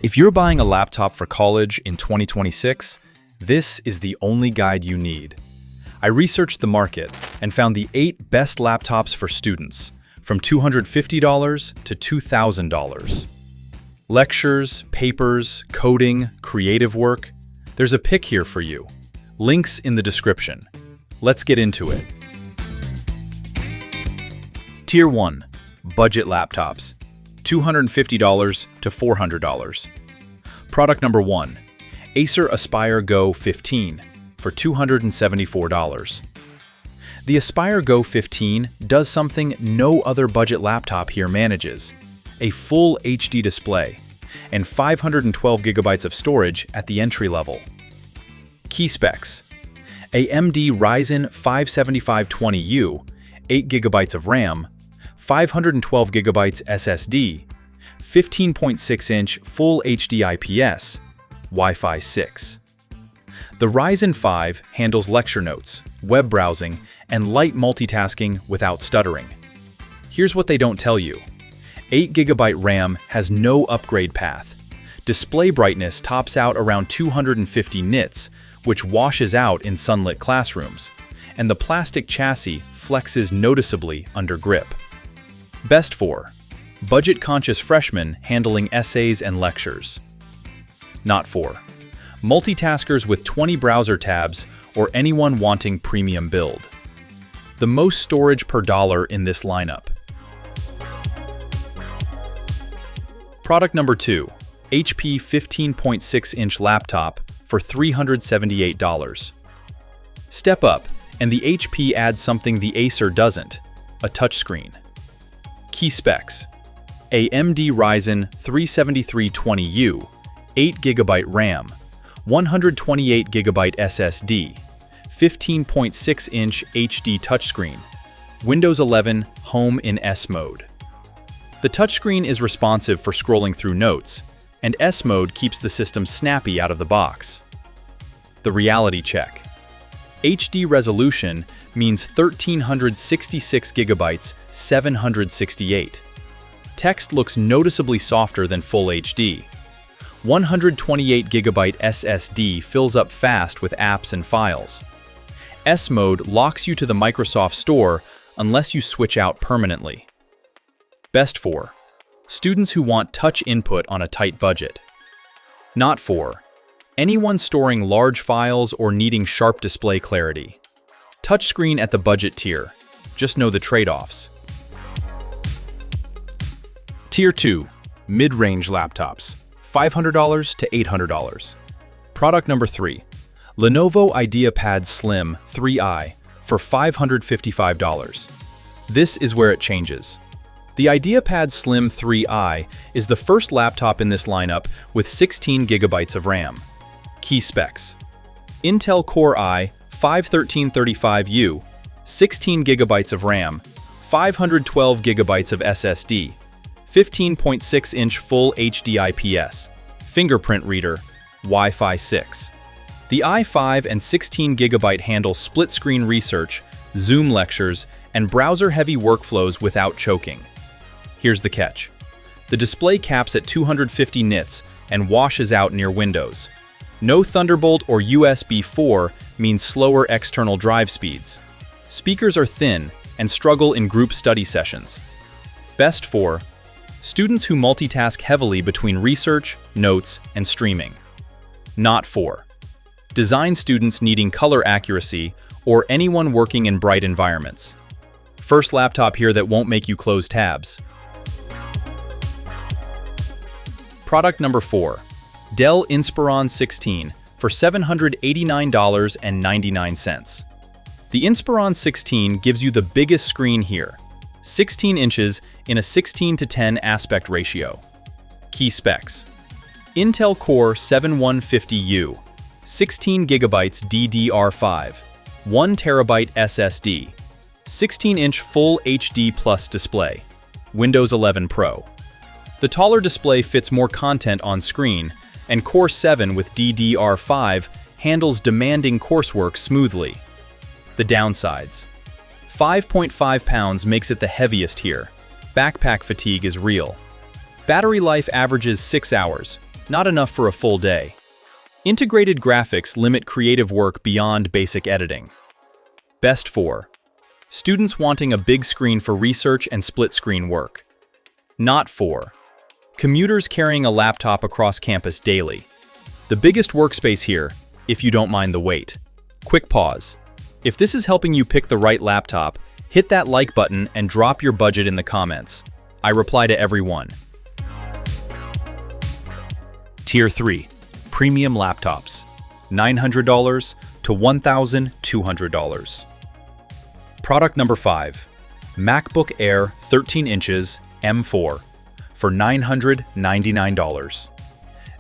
If you're buying a laptop for college in 2026, this is the only guide you need. I researched the market and found the 8 best laptops for students, from $250 to $2,000. Lectures, papers, coding, creative work. There's a pick here for you. Links in the description. Let's get into it. Tier 1. Budget laptops. $250 to $400. Product number 1. Acer Aspire Go 15 for $274. The Aspire Go 15 does something no other budget laptop here manages: a full HD display and 512 gigabytes of storage at the entry level. Key specs: AMD Ryzen 57520U, 8 gigabytes of RAM, 512 gigabytes SSD, 15.6-inch Full HD IPS, Wi-Fi 6. The Ryzen 5 handles lecture notes, web browsing, and light multitasking without stuttering. Here's what they don't tell you. 8 GB RAM has no upgrade path. Display brightness tops out around 250 nits, which washes out in sunlit classrooms, and the plastic chassis flexes noticeably under grip. Best for budget-conscious freshmen handling essays and lectures. Not for multitaskers with 20 browser tabs or anyone wanting premium build. The most storage per dollar in this lineup. Product number 2. HP 15.6-inch laptop for $378. Step up, and the HP adds something the Acer doesn't: a touchscreen. Key specs: AMD Ryzen 37320U, 8 GB RAM, 128 GB SSD, 15.6-inch HD touchscreen, Windows 11 Home in S mode. The touchscreen is responsive for scrolling through notes, and S mode keeps the system snappy out of the box. The reality check: HD resolution means 1366 gigabytes, 768. Text looks noticeably softer than Full HD. 128 gigabyte SSD fills up fast with apps and files. S mode locks you to the Microsoft Store unless you switch out permanently. Best for students who want touch input on a tight budget. Not for anyone storing large files or needing sharp display clarity. Touchscreen at the budget tier. Just know the trade-offs. Tier 2. Mid-range laptops. $500 to $800. Product number 3. Lenovo IdeaPad Slim 3i for $555. This is where it changes. The IdeaPad Slim 3i is the first laptop in this lineup with 16 gigabytes of RAM. Key specs: Intel Core i 5-1335U, 16 gigabytes of RAM, 512 gigabytes of SSD, 15.6-inch Full HD IPS, fingerprint reader, Wi-Fi 6. The i5 and 16 gigabyte handle split-screen research, Zoom lectures, and browser-heavy workflows without choking. Here's the catch: the display caps at 250 nits and washes out near Windows. No Thunderbolt or USB 4 means slower external drive speeds. Speakers are thin and struggle in group study sessions. Best for students who multitask heavily between research, notes, and streaming. Not for design students needing color accuracy or anyone working in bright environments. First laptop here that won't make you close tabs. Product number 4. Dell Inspiron 16 for $789.99. The Inspiron 16 gives you the biggest screen here, 16 inches in a 16:10 aspect ratio. Key specs: Intel Core 7150U, 16 gigabytes DDR5, 1 terabyte SSD, 16-inch Full HD Plus display, Windows 11 Pro. The taller display fits more content on screen, and Core 7 with DDR5 handles demanding coursework smoothly. The downsides: 5.5 pounds makes it the heaviest here. Backpack fatigue is real. Battery life averages 6 hours, not enough for a full day. Integrated graphics limit creative work beyond basic editing. Best for students wanting a big screen for research and split-screen work. Not for commuters carrying a laptop across campus daily. The biggest workspace here, if you don't mind the wait. Quick pause. If this is helping you pick the right laptop, hit that like button and drop your budget in the comments. I reply to everyone. Tier 3. Premium laptops. $900 to $1,200. Product number 5. MacBook Air 13 inches M4 for $999.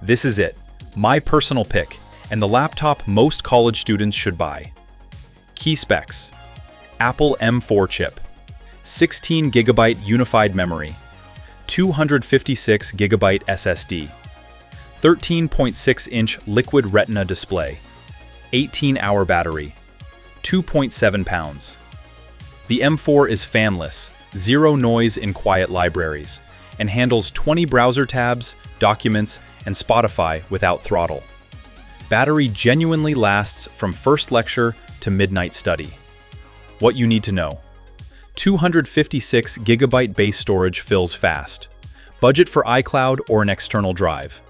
This is it, my personal pick, and the laptop most college students should buy. Key specs: Apple M4 chip, 16GB unified memory, 256GB SSD, 13.6-inch liquid retina display, 18-hour battery, 2.7 pounds. The M4 is fanless, zero noise in quiet libraries, and handles 20 browser tabs, documents, and Spotify without throttle. Battery genuinely lasts from first lecture to midnight study. What you need to know: 256GB base storage fills fast. Budget for iCloud or an external drive.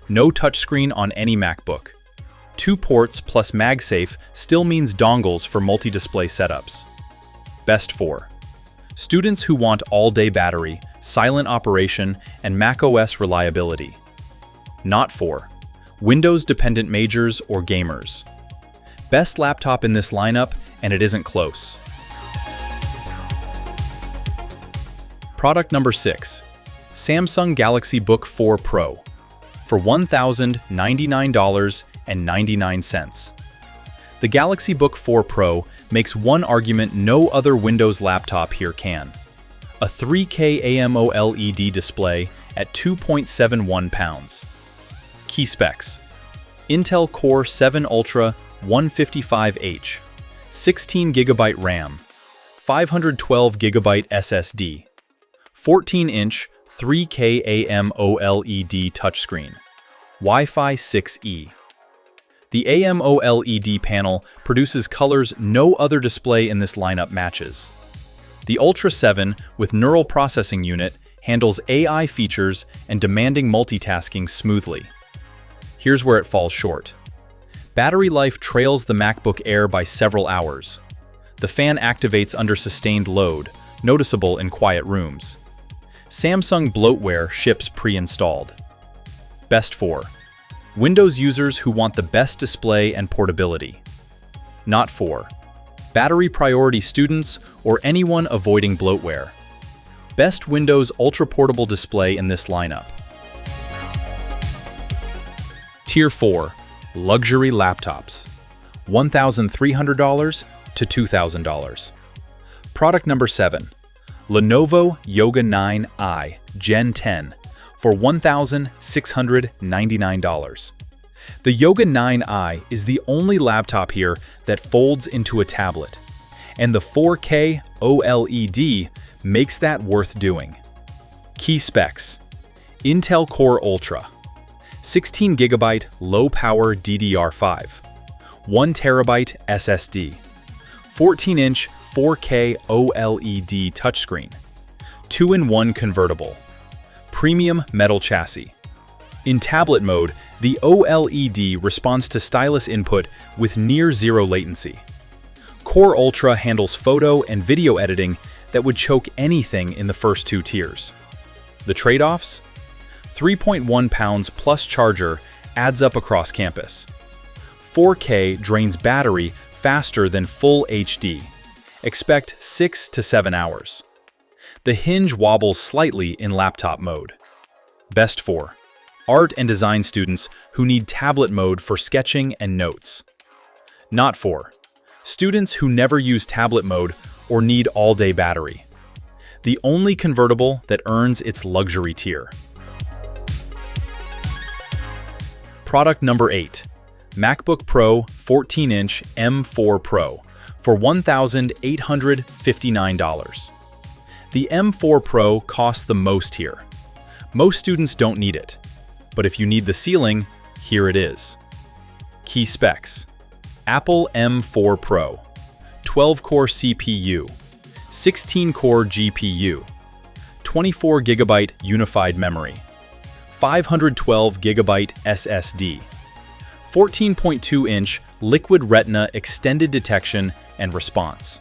No touchscreen on any MacBook. 2 ports plus MagSafe still means dongles for multi-display setups. Best for students who want all-day battery, silent operation, and macOS reliability. Not for Windows-dependent majors or gamers. Best laptop in this lineup, and it isn't close. Product number 6. Samsung Galaxy Book 4 Pro for $1,099.99. The Galaxy Book 4 Pro makes one argument no other Windows laptop here can: a 3K AMOLED display at 2.71 pounds. Key specs: Intel Core 7 Ultra 155H, 16GB RAM, 512GB SSD, 14-inch 3K AMOLED touchscreen, Wi-Fi 6E. The AMOLED panel produces colors no other display in this lineup matches. The Ultra 7 with neural processing unit handles AI features and demanding multitasking smoothly. Here's where it falls short. Battery life trails the MacBook Air by several hours. The fan activates under sustained load, noticeable in quiet rooms. Samsung bloatware ships pre-installed. Best for Windows users who want the best display and portability. Not for battery priority students or anyone avoiding bloatware. Best Windows ultra-portable display in this lineup. Tier 4. Luxury laptops. $1,300 to $2,000. Product number 7. Lenovo Yoga 9i Gen 10 for $1,699. The Yoga 9i is the only laptop here that folds into a tablet, and the 4K OLED makes that worth doing. Key specs: Intel Core Ultra, 16GB low-power DDR5, 1TB SSD, 14-inch 4K OLED touchscreen, 2-in-1 convertible, premium metal chassis. In tablet mode, the OLED responds to stylus input with near-zero latency. Core Ultra handles photo and video editing that would choke anything in the first 2 tiers. The trade-offs? 3.1 pounds plus charger adds up across campus. 4K drains battery faster than full HD. Expect 6 to 7 hours. The hinge wobbles slightly in laptop mode. Best for art and design students who need tablet mode for sketching and notes. Not for students who never use tablet mode or need all-day battery. The only convertible that earns its luxury tier. Product number 8. MacBook Pro 14-inch M4 Pro for $1,859. The M4 Pro costs the most here. Most students don't need it. But if you need the ceiling, here it is. Key specs: Apple M4 Pro, 12-core CPU, 16-core GPU, 24GB unified memory, 512GB SSD, 14.2-inch Liquid Retina extended detection and response.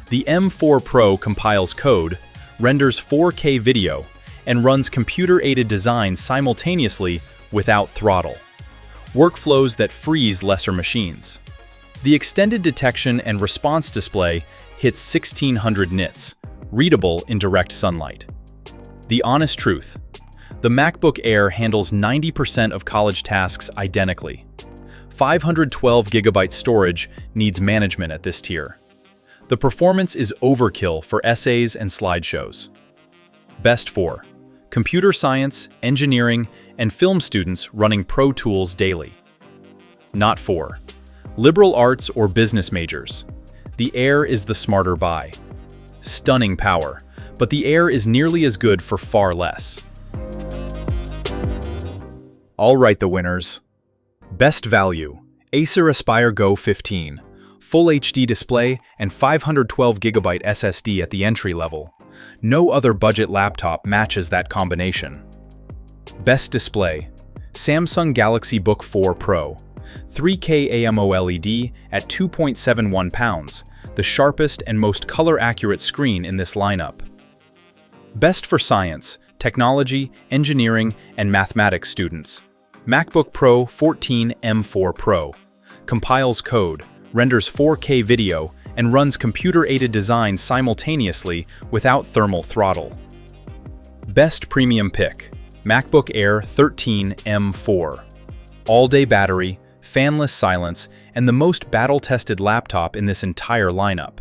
The M4 Pro compiles code, renders 4K video, and runs computer-aided design simultaneously without throttle. Workflows that freeze lesser machines. The extended detection and response display hits 1600 nits, readable in direct sunlight. The honest truth: the MacBook Air handles 90% of college tasks identically. 512GB storage needs management at this tier. The performance is overkill for essays and slideshows. Best for computer science, engineering, and film students running Pro Tools daily. Not for liberal arts or business majors. The Air is the smarter buy. Stunning power, but the Air is nearly as good for far less. All right, the winners. Best value: Acer Aspire Go 15, Full HD display and 512GB SSD at the entry level. No other budget laptop matches that combination. Best display: Samsung Galaxy Book 4 Pro, 3K AMOLED at 2.71 pounds, the sharpest and most color-accurate screen in this lineup. Best for science, technology, engineering, and mathematics students. MacBook Pro 14 M4 Pro. Compiles code, renders 4K video, and runs computer-aided design simultaneously without thermal throttle. Best premium pick: MacBook Air 13 M4. All-day battery, fanless silence, and the most battle-tested laptop in this entire lineup.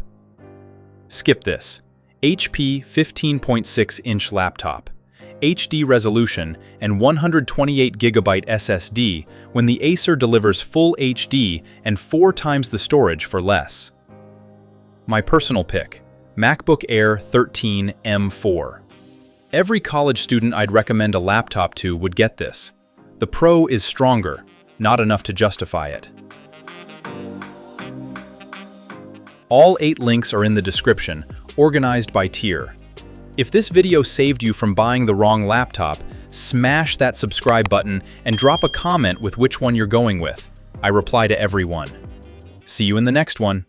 Skip this. HP 15.6-inch laptop, HD resolution, and 128GB SSD when the Acer delivers full HD and 4 times the storage for less. My personal pick: MacBook Air 13 M4. Every college student I'd recommend a laptop to would get this. The Pro is stronger, not enough to justify it. All 8 links are in the description, organized by tier. If this video saved you from buying the wrong laptop, smash that subscribe button and drop a comment with which one you're going with. I reply to everyone. See you in the next one.